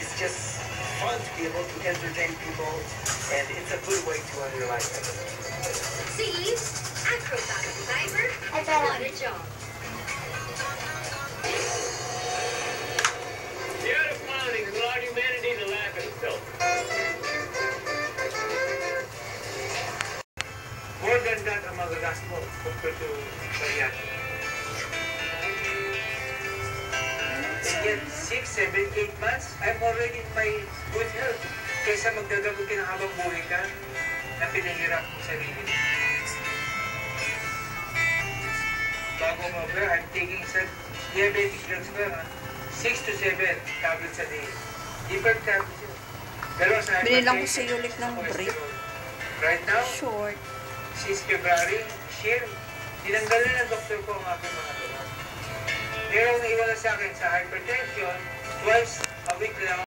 it's just fun to be able to entertain people, and it's a good way to underline it. See? Acrobatic diver, what a job. The art of clowning has allowed humanity to laugh at itself. More than that ang magagas mo compared to Mariachi. And yet, 6, 7, 8 months, I'm already in my good health. Kaysa magdadagod ka ng habang buhay ka, na pinahirap mo sarili. Bago mo ba, I'm taking some diabetic drugs ko, 6 to 7 tablets a day. Different tablets yun. Pero sa Binilang ko si Yulik ng brief. Right now, Short. since February, share, tinanggal na ng doktor ko ang aking mga gamot. Merong naiwala sa akin sa hypertension, twice a week lang